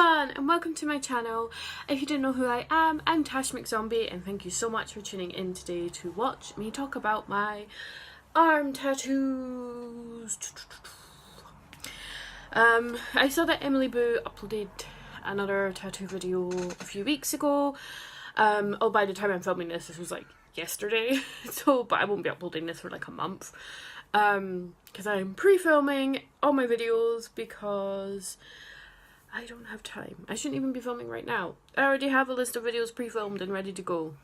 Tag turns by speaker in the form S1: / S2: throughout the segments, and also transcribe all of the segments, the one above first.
S1: everyone and welcome to my channel. If you didn't know who I am, I'm Tash McZombie and thank you so much for tuning in today to watch me talk about my arm tattoos. I saw that Emily Boo uploaded another tattoo video a few weeks ago. By the time I'm filming this was like yesterday, but I won't be uploading this for like a month. Because I'm pre-filming all my videos because I don't have time. I shouldn't even be filming right now. I already have a list of videos pre-filmed and ready to go.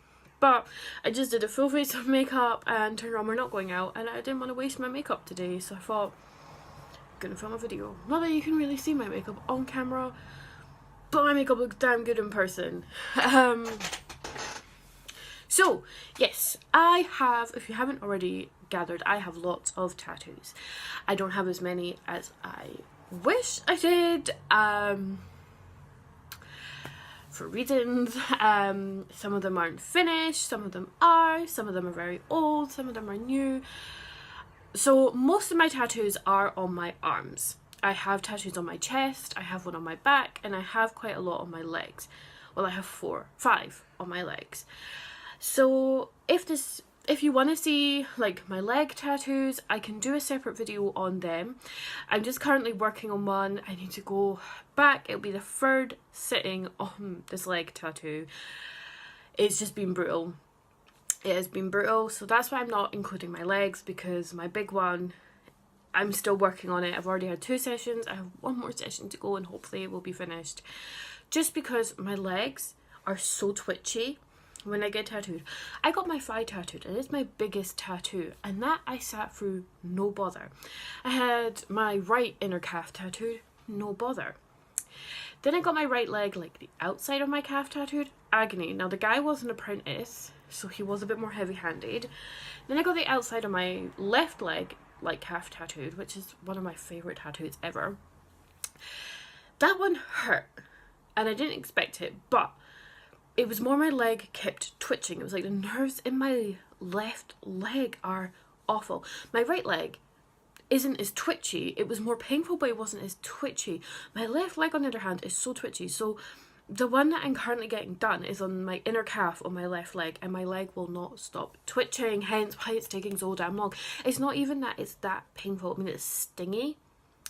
S1: But I just did a full face of makeup and turned around, we're not going out, and I didn't want to waste my makeup today, so I thought I'm gonna film a video. Not that you can really see my makeup on camera, but my makeup looks damn good in person. So, yes, I have, if you haven't already gathered, I have lots of tattoos. I don't have as many as I wish I did, for reasons. Some of them aren't finished, some of them are very old, some of them are new. So most of my tattoos are on my arms. I have tattoos on my chest, I have one on my back, and I have quite a lot on my legs. Well, I have 5 on my legs. So if you want to see like my leg tattoos, I can do a separate video on them. I'm just currently working on one. I need to go back. It'll be the 3rd sitting on this leg tattoo. It's just been brutal. It has been brutal, so that's why I'm not including my legs, because my big one, I'm still working on it. I've already had 2 sessions. I have 1 more session to go and hopefully it will be finished. Just because my legs are so twitchy when I get tattooed. I got my thigh tattooed and it's my biggest tattoo, and that I sat through no bother. I had my right inner calf tattooed, no bother. Then I got my right leg, like the outside of my calf tattooed, agony. Now the guy was an apprentice, so he was a bit more heavy-handed. Then I got the outside of my left leg, like calf tattooed, which is one of my favourite tattoos ever. That one hurt, and I didn't expect it, but it was more my leg kept twitching. It was like the nerves in my left leg are awful. My right leg isn't as twitchy. It was more painful, but it wasn't as twitchy. My left leg, on the other hand, is so twitchy. So the one that I'm currently getting done is on my inner calf on my left leg, and my leg will not stop twitching, hence why it's taking so damn long. It's not even that it's that painful. I mean, it's stingy.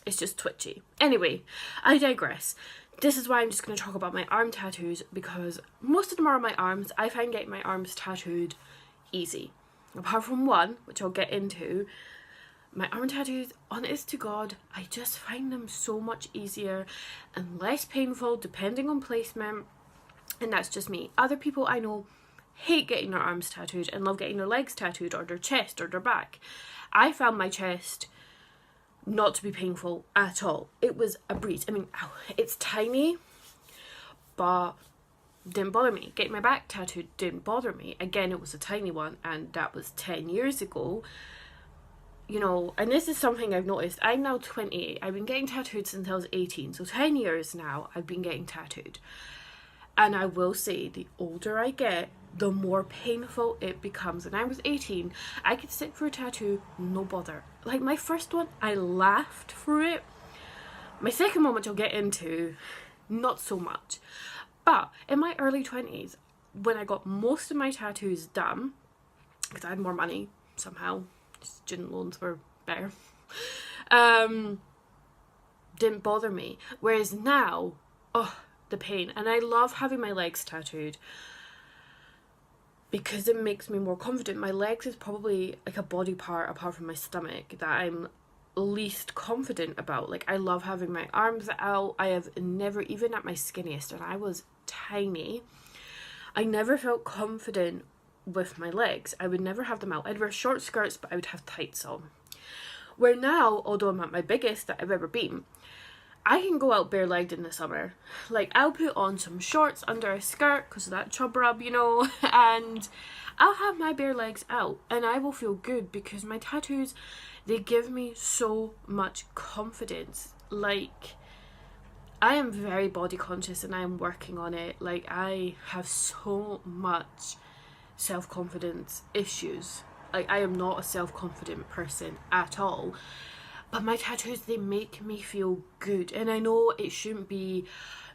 S1: It's just twitchy. Anyway, I digress. This is why I'm just going to talk about my arm tattoos, because most of them are on my arms. I find getting my arms tattooed easy. Apart from one, which I'll get into, my arm tattoos, honest to God, I just find them so much easier and less painful depending on placement. And that's just me. Other people I know hate getting their arms tattooed and love getting their legs tattooed or their chest or their back. I found my chest not to be painful at all. It was a breeze. I mean, ow, it's tiny, but didn't bother me. Getting my back tattooed didn't bother me. Again, it was a tiny one, and that was 10 years ago. You know, and this is something I've noticed. I'm now 28. I've been getting tattooed since I was 18. So 10 years now I've been getting tattooed. And I will say, the older I get, the more painful it becomes. When I was 18, I could sit for a tattoo, no bother. Like my first one, I laughed through it. My second one, which I'll get into, not so much. But in my early 20s, when I got most of my tattoos done, because I had more money somehow, student loans were better, didn't bother me. Whereas now, oh, the pain. And I love having my legs tattooed because it makes me more confident. My legs is probably like a body part apart from my stomach that I'm least confident about. Like, I love having my arms out. I have never, even at my skinniest, and I was tiny, I never felt confident with my legs. I would never have them out. I'd wear short skirts, but I would have tights on. Where now, although I'm at my biggest that I've ever been, I can go out bare-legged in the summer. Like, I'll put on some shorts under a skirt because of that chub rub, you know, and I'll have my bare legs out and I will feel good because my tattoos, they give me so much confidence. Like, I am very body conscious and I am working on it. Like, I have so much self-confidence issues. Like, I am not a self-confident person at all. But my tattoos, they make me feel good. And I know it shouldn't be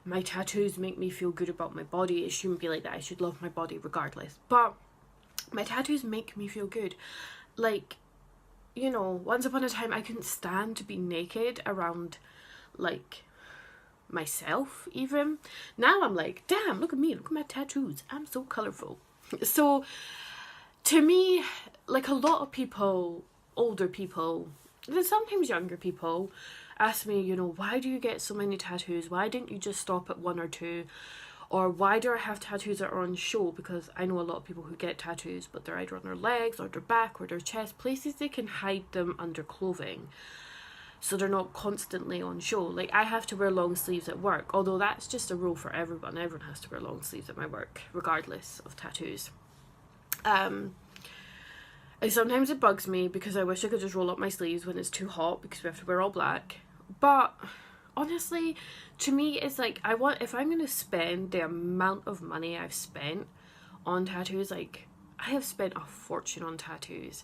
S1: my tattoos make me feel good about my body. It shouldn't be like that. I should love my body regardless. But my tattoos make me feel good. Like, you know, once upon a time I couldn't stand to be naked around, like, myself even. Now I'm like, damn, look at me, look at my tattoos. I'm so colourful. So, to me, like, a lot of people, older people, and sometimes younger people, ask me, you know, why do you get so many tattoos? Why didn't you just stop at 1 or 2? Or why do I have tattoos that are on show? Because I know a lot of people who get tattoos, but they're either on their legs or their back or their chest, places they can hide them under clothing, so they're not constantly on show. Like, I have to wear long sleeves at work, although that's just a rule for everyone. Everyone has to wear long sleeves at my work, regardless of tattoos. And sometimes it bugs me because I wish I could just roll up my sleeves when it's too hot because we have to wear all black. But honestly, to me, it's like, if I'm going to spend the amount of money I've spent on tattoos, like, I have spent a fortune on tattoos,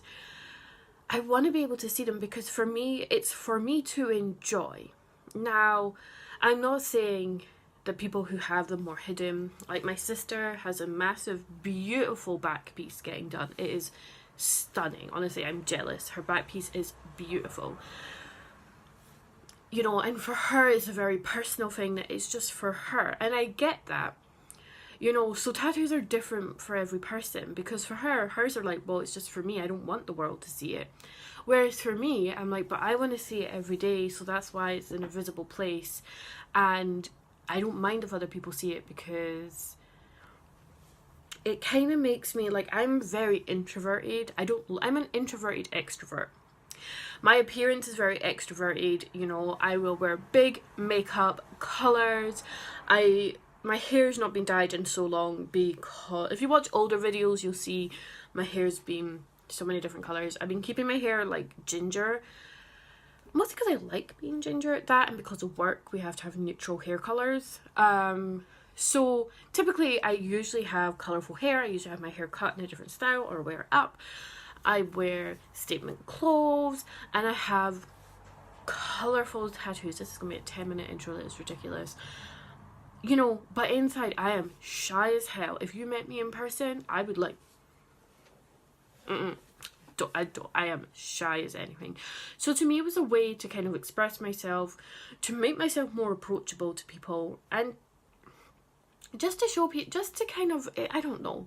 S1: I want to be able to see them, because for me, it's for me to enjoy. Now, I'm not saying that people who have them are hidden. Like, my sister has a massive, beautiful back piece getting done. It is stunning. Honestly, I'm jealous. Her back piece is beautiful. You know, and for her, it's a very personal thing that it's just for her. And I get that. You know, so tattoos are different for every person, because for her, hers are like, well, it's just for me. I don't want the world to see it. Whereas for me, I'm like, but I want to see it every day. So that's why it's in a visible place. And I don't mind if other people see it, because it kind of makes me, like, I'm very introverted. I'm an introverted extrovert. My appearance is very extroverted, you know. I will wear big makeup, colours. My hair's not been dyed in so long, because if you watch older videos, you'll see my hair's been so many different colours. I've been keeping my hair like ginger, mostly because I like being ginger at that, and because of work we have to have neutral hair colours. So typically I usually have colourful hair. I usually have my hair cut in a different style or wear it up. I wear statement clothes, and I have colourful tattoos. This is going to be a 10-minute intro that is ridiculous. You know, but inside I am shy as hell. If you met me in person, I would like, I am shy as anything. So to me, it was a way to kind of express myself, to make myself more approachable to people, and just to show people, just to kind of, I don't know.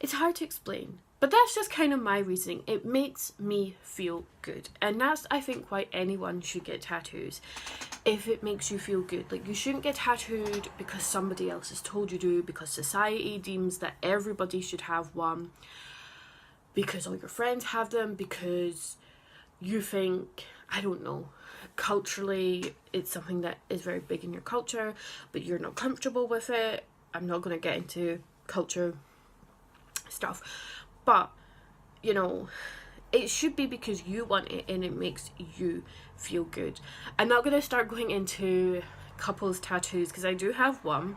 S1: It's hard to explain. But that's just kind of my reasoning. It makes me feel good. And that's, I think, why anyone should get tattoos. If it makes you feel good. Like, you shouldn't get tattooed because somebody else has told you to, because society deems that everybody should have one, because all your friends have them, because you think, I don't know, culturally it's something that is very big in your culture, but you're not comfortable with it. I'm not going to get into culture stuff. But, you know, it should be because you want it and it makes you feel good. I'm not going to start going into couples tattoos, because I do have one.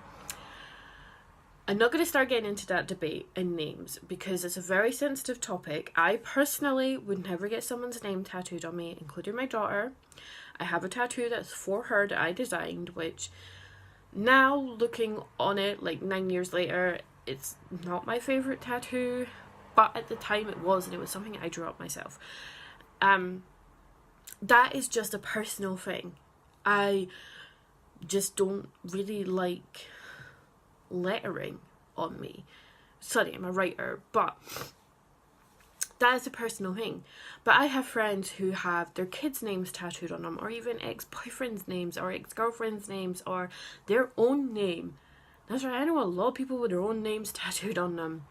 S1: I'm not going to start getting into that debate and names, because it's a very sensitive topic. I personally would never get someone's name tattooed on me, including my daughter. I have a tattoo that's for her that I designed, which now, looking on it like 9 years later, it's not my favourite tattoo. But at the time it was, and it was something I drew up myself. That is just a personal thing. I just don't really like lettering on me. Sorry, I'm a writer, but that is a personal thing. But I have friends who have their kids' names tattooed on them, or even ex-boyfriends' names, or ex-girlfriends' names, or their own name. That's right, I know a lot of people with their own names tattooed on them.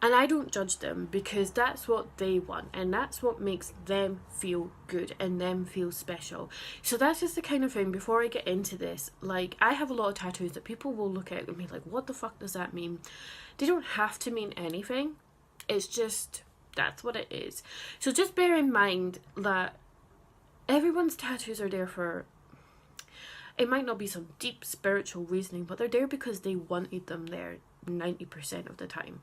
S1: And I don't judge them, because that's what they want, and that's what makes them feel good and them feel special. So that's just the kind of thing. Before I get into this, like, I have a lot of tattoos that people will look at and be like, what the fuck does that mean? They don't have to mean anything. It's just, that's what it is. So just bear in mind that everyone's tattoos are there for, it might not be some deep spiritual reasoning, but they're there because they wanted them there 90% of the time.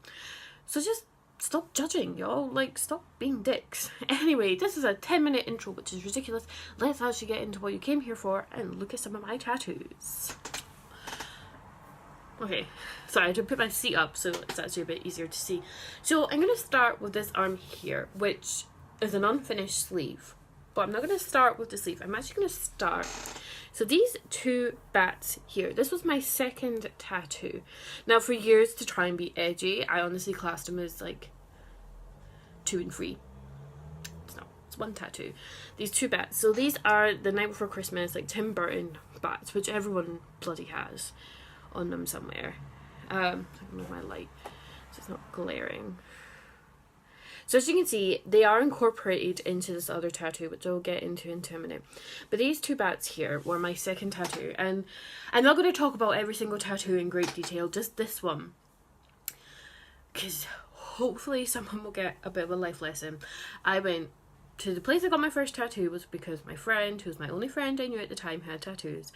S1: So just stop judging, y'all. Like, stop being dicks. Anyway, this is a 10-minute intro, which is ridiculous. Let's actually get into what you came here for and look at some of my tattoos. Okay, sorry, I had to put my seat up so it's actually a bit easier to see. So I'm going to start with this arm here, which is an unfinished sleeve. But I'm not going to start with the sleeve. I'm actually going to start... So these two bats here, this was my second tattoo. Now for years, to try and be edgy, I honestly classed them as like 2 and 3. It's not, it's one tattoo. These two bats. So these are the Night Before Christmas, like Tim Burton bats, which everyone bloody has on them somewhere. I can move my light so it's not glaring. So as you can see, they are incorporated into this other tattoo, which I'll get into in a minute. But these two bats here were my second tattoo, and I'm not going to talk about every single tattoo in great detail, just this one, because hopefully someone will get a bit of a life lesson. I went to the place I got my first tattoo was because my friend, who was my only friend I knew at the time, had tattoos.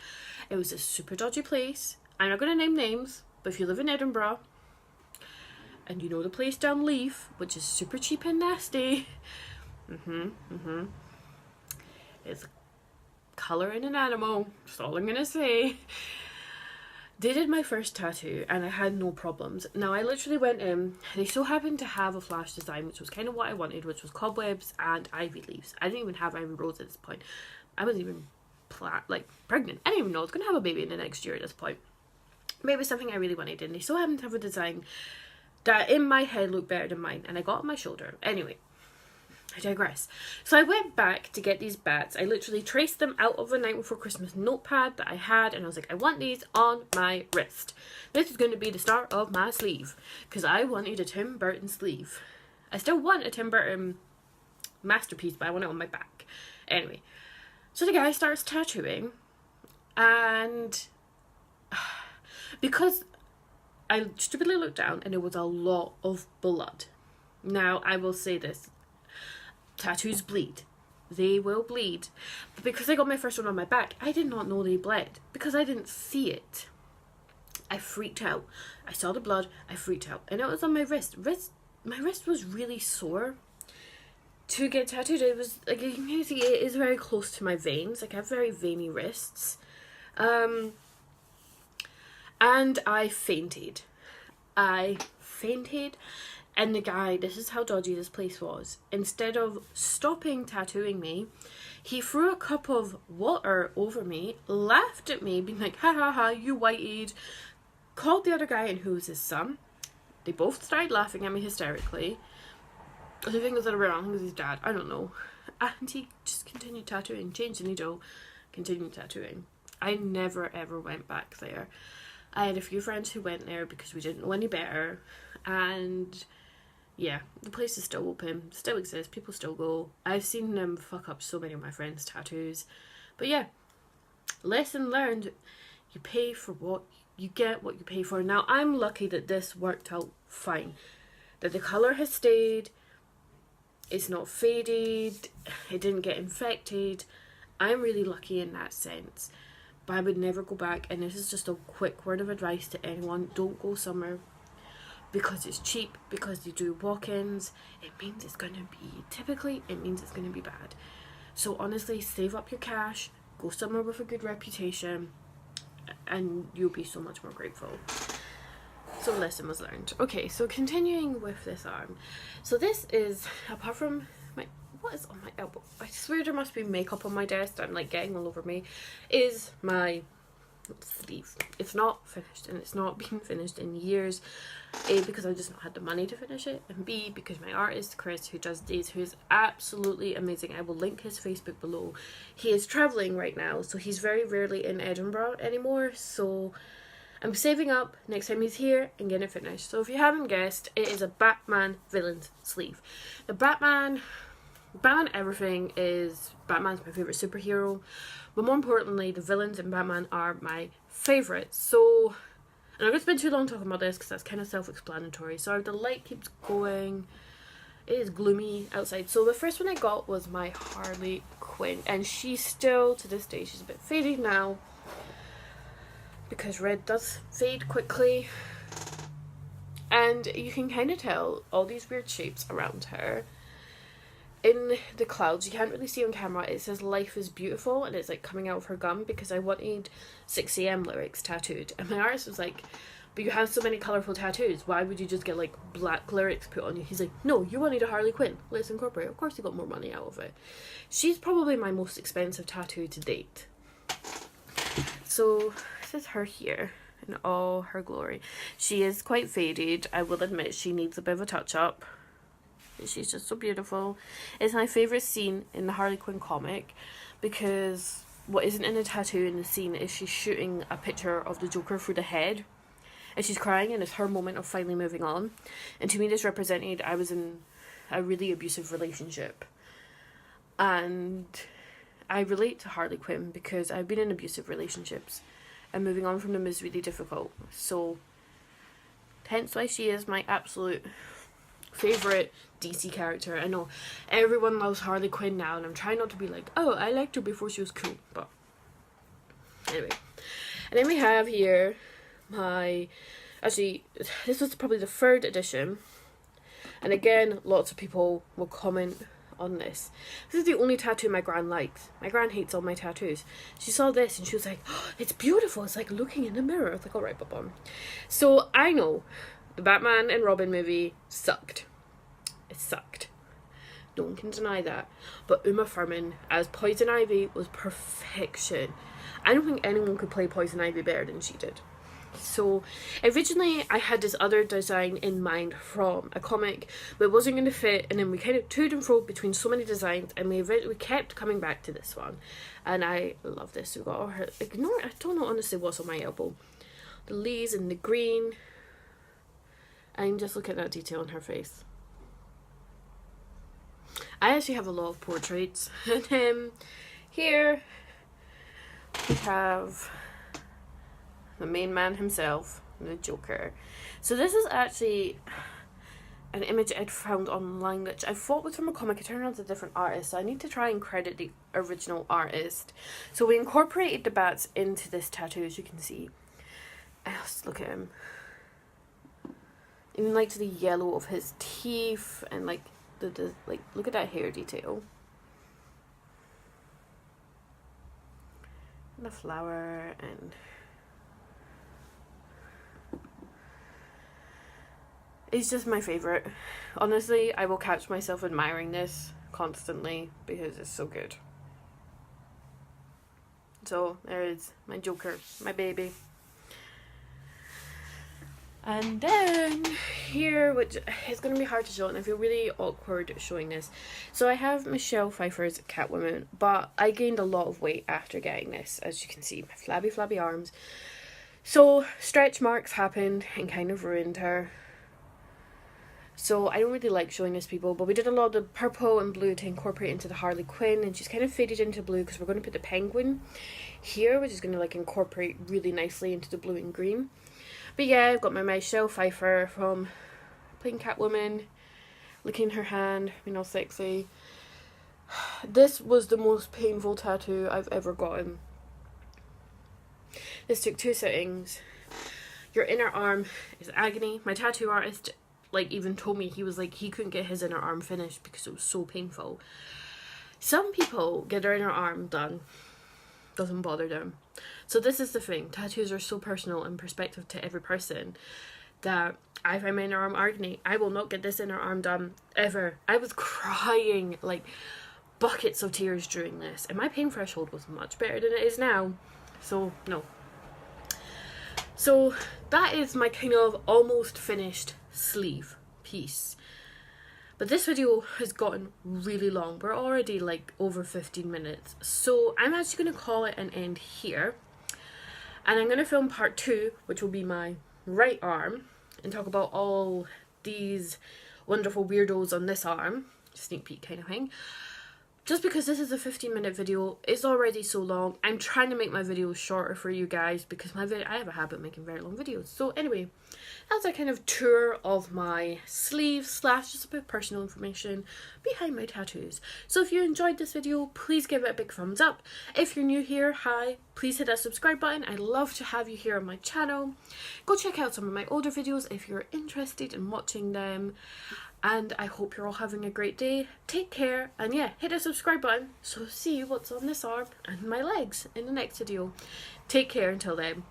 S1: It was a super dodgy place. I'm not going to name names, but if you live in Edinburgh, and you know the place down Leaf, which is super cheap and nasty, it's colour in an animal, that's all I'm gonna say. They did my first tattoo and I had no problems. Now I literally went in, they so happened to have a flash design, which was kind of what I wanted, which was cobwebs and ivy leaves. I didn't even have ivy rose at this point. I wasn't even pregnant. I didn't even know I was gonna have a baby in the next year at this point. But it was something I really wanted, and they so happened to have a design that in my head looked better than mine, and I got it on my shoulder. Anyway, I digress. So I went back to get these bats. I literally traced them out of a Night Before Christmas notepad that I had, and I was like, I want these on my wrist. This is going to be the start of my sleeve, because I wanted a Tim Burton sleeve. I still want a Tim Burton masterpiece, but I want it on my back. Anyway, so the guy starts tattooing, and because I stupidly looked down and there was a lot of blood. Now, I will say this. Tattoos bleed. They will bleed. But because I got my first one on my back, I did not know they bled. Because I didn't see it. I freaked out. I saw the blood. I freaked out. And it was on my wrist. My wrist was really sore to get tattooed. It was, like, you can see it is very close to my veins. Like, I have very veiny wrists. And I fainted. And the guy, this is how dodgy this place was. Instead of stopping tattooing me, he threw a cup of water over me, laughed at me, being like, ha ha ha, you white-eyed. Called the other guy in, who was his son. They both started laughing at me hysterically. I think it was the other way around, I think it was his dad, I don't know. And he just continued tattooing, changed the needle, continued tattooing. I never ever went back there. I had a few friends who went there because we didn't know any better, and yeah, the place is still open, still exists, people still go. I've seen them fuck up so many of my friends' tattoos, but yeah, lesson learned, you pay for what you get, what you pay for. Now I'm lucky that this worked out fine, that the colour has stayed, it's not faded, it didn't get infected. I'm really lucky in that sense. But I would never go back, and this is just a quick word of advice to anyone. Don't go somewhere because it's cheap, because you do walk-ins. It means it's going to be, typically, it means it's going to be bad. So honestly, save up your cash, go somewhere with a good reputation, and you'll be so much more grateful. So lesson was learned. Okay, so continuing with this arm. So this is, apart from my, what is on my elbow? I swear there must be makeup on my desk that I'm like getting all over me. Is my sleeve. It's not finished, and it's not been finished in years. A, because I just not had the money to finish it, and B, because my artist Chris, who does these, who is absolutely amazing, I will link his Facebook below. He is travelling right now, so he's very rarely in Edinburgh anymore, so I'm saving up next time he's here and getting it finished. So if you haven't guessed, it is a Batman villain's sleeve. The Batman everything is, Batman's my favourite superhero, but more importantly, the villains in Batman are my favourite. So, and I'm going to spend too long talking about this because that's kind of self-explanatory. So the light keeps going, it is gloomy outside. So the first one I got was my Harley Quinn, and she's still, to this day, she's a bit faded now, because red does fade quickly, and you can kind of tell all these weird shapes around her. In the clouds, you can't really see on camera, it says life is beautiful, and it's like coming out of her gum, because I wanted 6 AM lyrics tattooed, and my artist was like, but you have so many colourful tattoos, why would you just get like black lyrics put on you? He's like, no, you wanted a Harley Quinn, let's incorporate it. Of course he got more money out of it. She's probably my most expensive tattoo to date. So this is her here in all her glory. She is quite faded, I will admit. She needs a bit of a touch up. She's just so beautiful. It's my favourite scene in the Harley Quinn comic, because what isn't in the tattoo in the scene is she's shooting a picture of the Joker through the head, and she's crying, and it's her moment of finally moving on. And to me, this represented I was in a really abusive relationship, and I relate to Harley Quinn because I've been in abusive relationships, and moving on from them is really difficult. So hence why she is my absolute favourite DC character. I know everyone loves Harley Quinn now, and I'm trying not to be like, oh, I liked her before she was cool, but anyway. And then we have here my, actually this was probably the 3rd edition, and again lots of people will comment on this. This is the only tattoo my gran likes. My gran hates all my tattoos. She saw this and she was like, oh, it's beautiful, it's like looking in the mirror. I was like, alright, Bob. So I know the Batman and Robin movie sucked. It sucked. No one can deny that. But Uma Thurman as Poison Ivy was perfection. I don't think anyone could play Poison Ivy better than she did. So originally I had this other design in mind from a comic, but it wasn't going to fit, and then we kind of toed and fro between so many designs, and we kept coming back to this one, and I love this. We got all her, ignore, I don't know honestly what's on my elbow, the leaves and the green, and just look at that detail in her face. I actually have a lot of portraits, and here we have the main man himself, the Joker. So this is actually an image I'd found online which I thought was from a comic. It turned out it's a different artist, so I need to try and credit the original artist. So we incorporated the bats into this tattoo, as you can see. Just look at him. Even like the yellow of his teeth, and like the like, look at that hair detail. And the flower, and it's just my favourite. Honestly, I will catch myself admiring this constantly because it's so good. So there is my Joker, my baby. And then here, which is going to be hard to show, and I feel really awkward showing this. So I have Michelle Pfeiffer's Catwoman, but I gained a lot of weight after getting this, as you can see, my flabby arms. So stretch marks happened and kind of ruined her. So I don't really like showing this, people, but we did a lot of the purple and blue to incorporate into the Harley Quinn, and she's kind of faded into blue because we're going to put the penguin here, which is going to like incorporate really nicely into the blue and green. But yeah, I've got my Michelle Pfeiffer from playing Catwoman, licking her hand, being all sexy. This was the most painful tattoo I've ever gotten. This took 2 sittings. Your inner arm is agony. My tattoo artist like even told me, he was like, he couldn't get his inner arm finished because it was so painful. Some people get their inner arm done, doesn't bother them. So this is the thing, tattoos are so personal and perspective to every person that I find my inner arm agony. I will not get this inner arm done ever. I was crying like buckets of tears during this, and my pain threshold was much better than it is now, so no. So that is my kind of almost finished sleeve piece. But this video has gotten really long. We're already like over 15 minutes. So I'm actually going to call it an end here. And I'm going to film part 2, which will be my right arm, and talk about all these wonderful weirdos on this arm. Sneak peek kind of thing. Just because this is a 15-minute video, it's already so long. I'm trying to make my videos shorter for you guys because I have a habit of making very long videos. So anyway, that's a kind of tour of my sleeve / just a bit of personal information behind my tattoos. So if you enjoyed this video, please give it a big thumbs up. If you're new here, hi, please hit that subscribe button. I'd love to have you here on my channel. Go check out some of my older videos if you're interested in watching them. And I hope you're all having a great day. Take care, and yeah, hit the subscribe button so see what's on this arm and my legs in the next video. Take care until then.